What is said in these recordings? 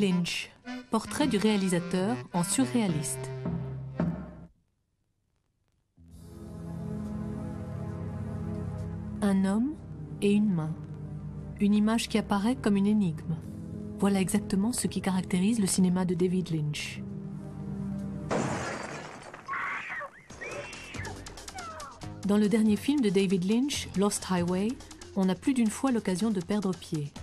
Lynch, portrait du réalisateur en surréaliste. Un homme et une main. Une image qui apparaît comme une énigme. Voilà exactement ce qui caractérise le cinéma de David Lynch. Dans le dernier film de David Lynch, Lost Highway, on a plus d'une fois l'occasion de perdre pied.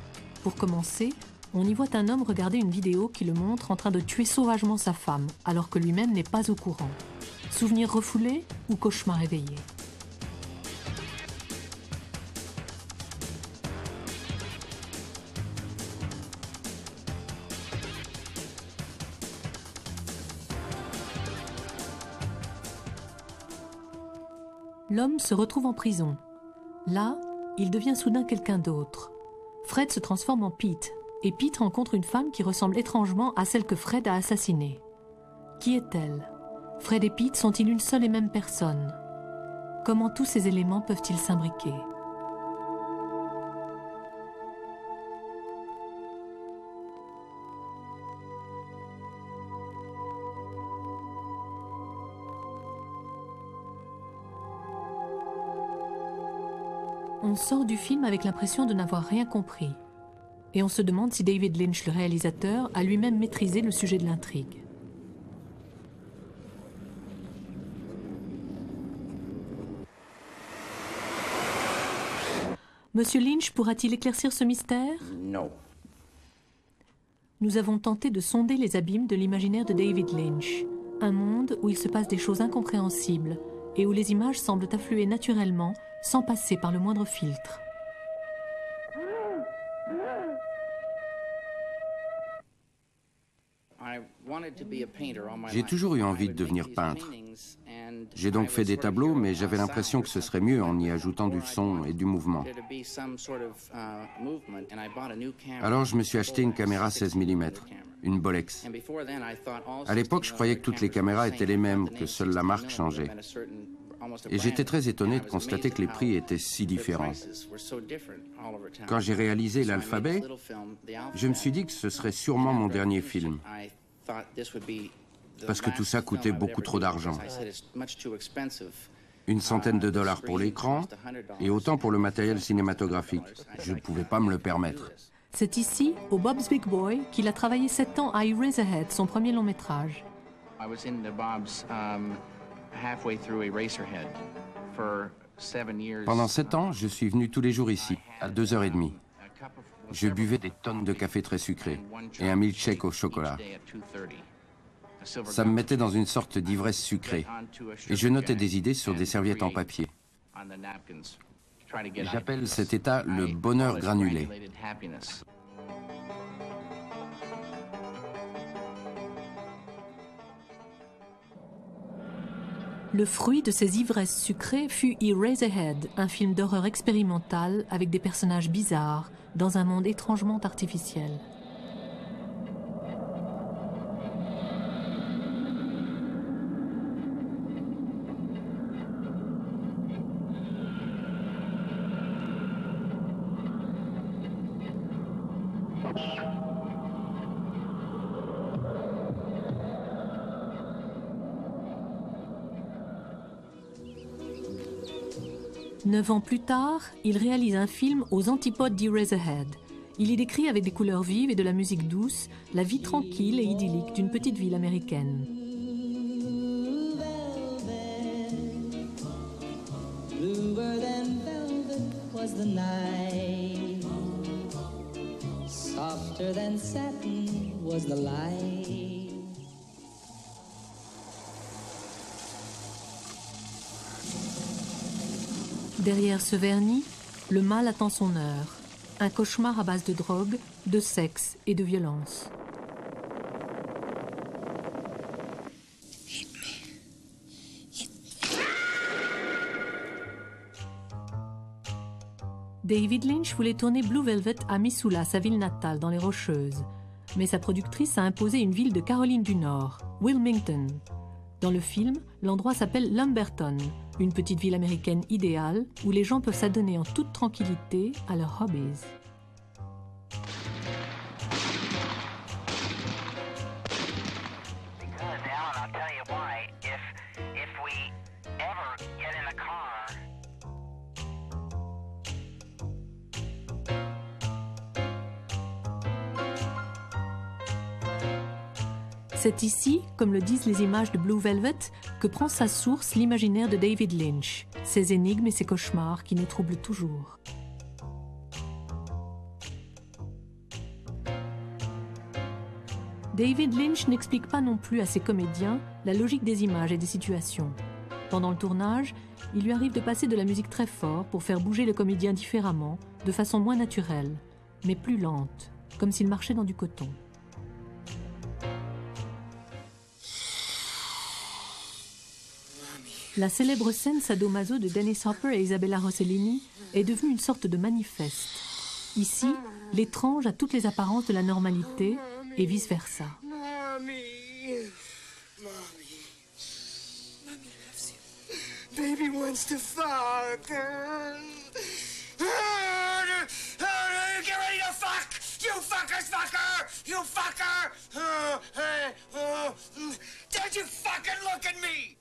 Pour commencer, on y voit un homme regarder une vidéo qui le montre en train de tuer sauvagement sa femme, alors que lui-même n'est pas au courant. Souvenir refoulé ou cauchemar éveillé? L'homme se retrouve en prison. Là, il devient soudain quelqu'un d'autre. Fred se transforme en Pete, et Pete rencontre une femme qui ressemble étrangement à celle que Fred a assassinée. Qui est-elle? Fred et Pete sont-ils une seule et même personne? Comment tous ces éléments peuvent-ils s'imbriquer? On sort du film avec l'impression de n'avoir rien compris. Et on se demande si David Lynch, le réalisateur, a lui-même maîtrisé le sujet de l'intrigue. Monsieur Lynch pourra-t-il éclaircir ce mystère? Non. Nous avons tenté de sonder les abîmes de l'imaginaire de David Lynch. Un monde où il se passe des choses incompréhensibles et où les images semblent affluer naturellement sans passer par le moindre filtre. J'ai toujours eu envie de devenir peintre. J'ai donc fait des tableaux, mais j'avais l'impression que ce serait mieux en y ajoutant du son et du mouvement. Alors je me suis acheté une caméra 16 mm, une Bolex. À l'époque, je croyais que toutes les caméras étaient les mêmes, que seule la marque changeait. Et j'étais très étonné de constater que les prix étaient si différents. Quand j'ai réalisé l'alphabet, je me suis dit que ce serait sûrement mon dernier film. Parce que tout ça coûtait beaucoup trop d'argent. Une centaine de dollars pour l'écran et autant pour le matériel cinématographique. Je ne pouvais pas me le permettre. C'est ici, au Bob's Big Boy, qu'il a travaillé 7 ans à Eraserhead, son premier long métrage. Pendant 7 ans, je suis venu tous les jours ici, à 2h30. Je buvais des tonnes de café très sucré et un milkshake au chocolat. Ça me mettait dans une sorte d'ivresse sucrée. Et je notais des idées sur des serviettes en papier. J'appelle cet état le bonheur granulé. Le fruit de ces ivresses sucrées fut Eraserhead, un film d'horreur expérimental avec des personnages bizarres dans un monde étrangement artificiel. Neuf ans plus tard, il réalise un film aux antipodes d'Eraserhead. Il y décrit avec des couleurs vives et de la musique douce la vie tranquille et idyllique d'une petite ville américaine. Derrière ce vernis, le mal attend son heure. Un cauchemar à base de drogue, de sexe et de violence. David Lynch voulait tourner Blue Velvet à Missoula, sa ville natale, dans les Rocheuses. Mais sa productrice a imposé une ville de Caroline du Nord, Wilmington. Dans le film, l'endroit s'appelle Lumberton, une petite ville américaine idéale où les gens peuvent s'adonner en toute tranquillité à leurs hobbies. C'est ici, comme le disent les images de Blue Velvet, que prend sa source l'imaginaire de David Lynch, ses énigmes et ses cauchemars qui nous troublent toujours. David Lynch n'explique pas non plus à ses comédiens la logique des images et des situations. Pendant le tournage, il lui arrive de passer de la musique très fort pour faire bouger le comédien différemment, de façon moins naturelle, mais plus lente, comme s'il marchait dans du coton. La célèbre scène sadomaso de Dennis Hopper et Isabella Rossellini est devenue une sorte de manifeste. Ici, l'étrange a toutes les apparences de la normalité et vice-versa. Baby wants to fuck. Get ready to fuck! You fuckers, fucker! You fucker! Don't you fucking look at me!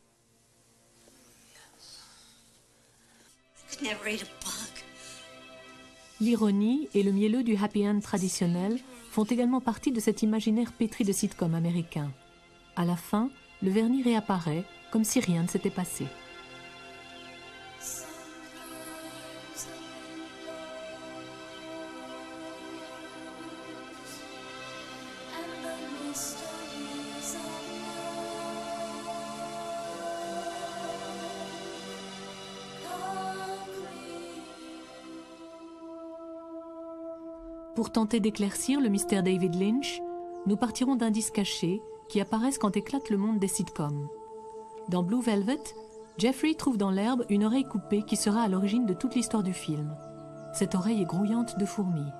I could never eat a bug. L'ironie et le mielleux du happy end traditionnel font également partie de cet imaginaire pétri de sitcom américain. À la fin, le vernis réapparaît comme si rien ne s'était passé. Pour tenter d'éclaircir le mystère David Lynch, nous partirons d'indices cachés qui apparaissent quand éclate le monde des sitcoms. Dans Blue Velvet, Jeffrey trouve dans l'herbe une oreille coupée qui sera à l'origine de toute l'histoire du film. Cette oreille est grouillante de fourmis.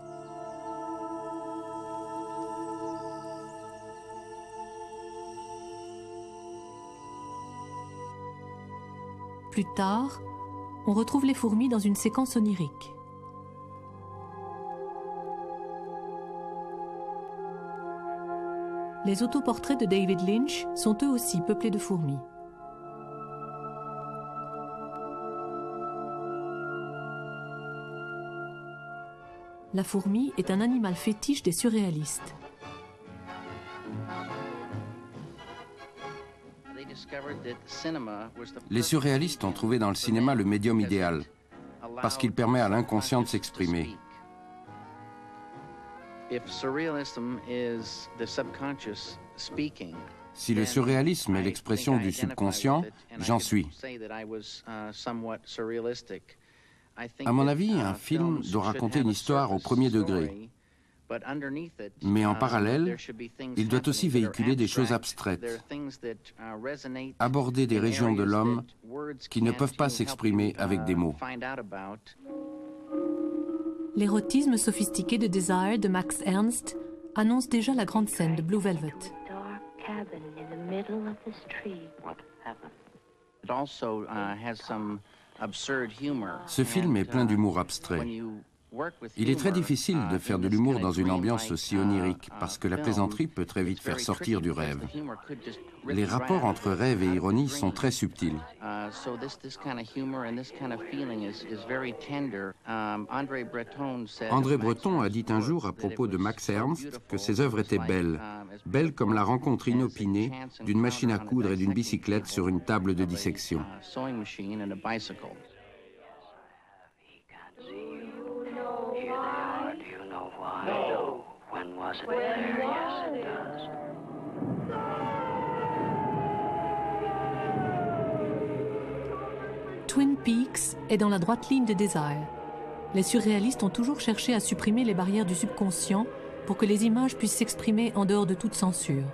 Plus tard, on retrouve les fourmis dans une séquence onirique. Les autoportraits de David Lynch sont eux aussi peuplés de fourmis. La fourmi est un animal fétiche des surréalistes. Les surréalistes ont trouvé dans le cinéma le médium idéal, parce qu'il permet à l'inconscient de s'exprimer. Si le surréalisme est l'expression du subconscient, j'en suis. À mon avis, un film doit raconter une histoire au premier degré. Mais en parallèle, il doit aussi véhiculer des choses abstraites, aborder des régions de l'homme qui ne peuvent pas s'exprimer avec des mots. L'érotisme sophistiqué de Desire de Max Ernst annonce déjà la grande scène de Blue Velvet. Ce film est plein d'humour abstrait. Il est très difficile de faire de l'humour dans une ambiance aussi onirique, parce que la plaisanterie peut très vite faire sortir du rêve. Les rapports entre rêve et ironie sont très subtils. André Breton a dit un jour à propos de Max Ernst que ses œuvres étaient belles, belles comme la rencontre inopinée d'une machine à coudre et d'une bicyclette sur une table de dissection. Twin Peaks est dans la droite ligne de Desire. Les surréalistes ont toujours cherché à supprimer les barrières du subconscient pour que les images puissent s'exprimer en dehors de toute censure.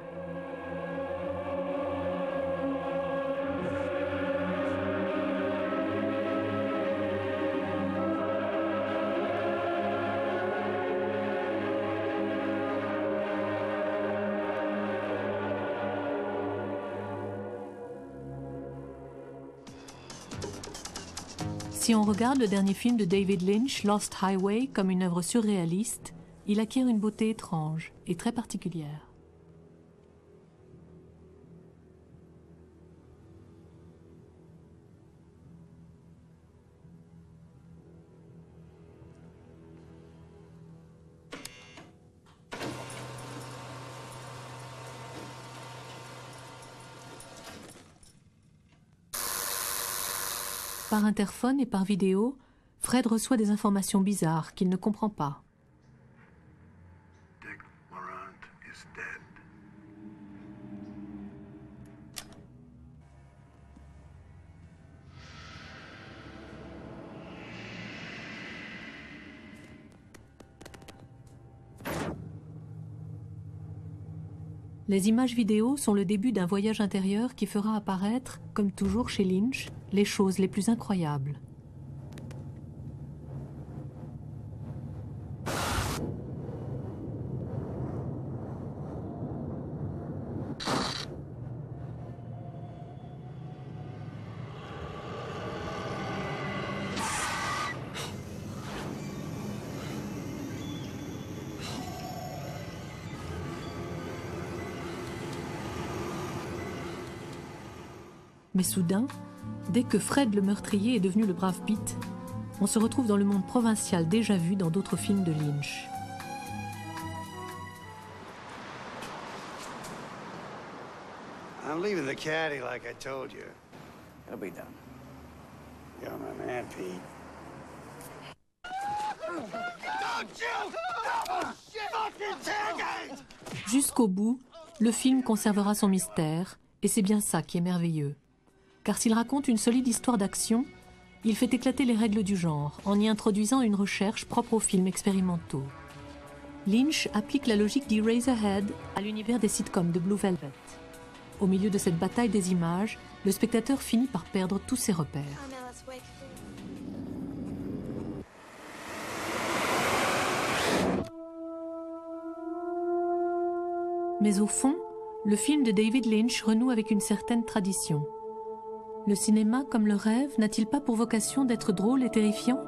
Si on regarde le dernier film de David Lynch, Lost Highway, comme une œuvre surréaliste, il acquiert une beauté étrange et très particulière. Par interphone et par vidéo, Fred reçoit des informations bizarres qu'il ne comprend pas. Dick Laurent is dead. Les images vidéo sont le début d'un voyage intérieur qui fera apparaître, comme toujours chez Lynch, les choses les plus incroyables. Mais soudain, dès que Fred le meurtrier est devenu le brave Pete, on se retrouve dans le monde provincial déjà vu dans d'autres films de Lynch. I'm leaving the caddy like I told you. It'll be done. You're my man, Pete. Jusqu'au bout, le film conservera son mystère, et c'est bien ça qui est merveilleux. Car s'il raconte une solide histoire d'action, il fait éclater les règles du genre en y introduisant une recherche propre aux films expérimentaux. Lynch applique la logique d'Eraserhead à l'univers des sitcoms de Blue Velvet. Au milieu de cette bataille des images, le spectateur finit par perdre tous ses repères. Mais au fond, le film de David Lynch renoue avec une certaine tradition. Le cinéma, comme le rêve, n'a-t-il pas pour vocation d'être drôle et terrifiant ?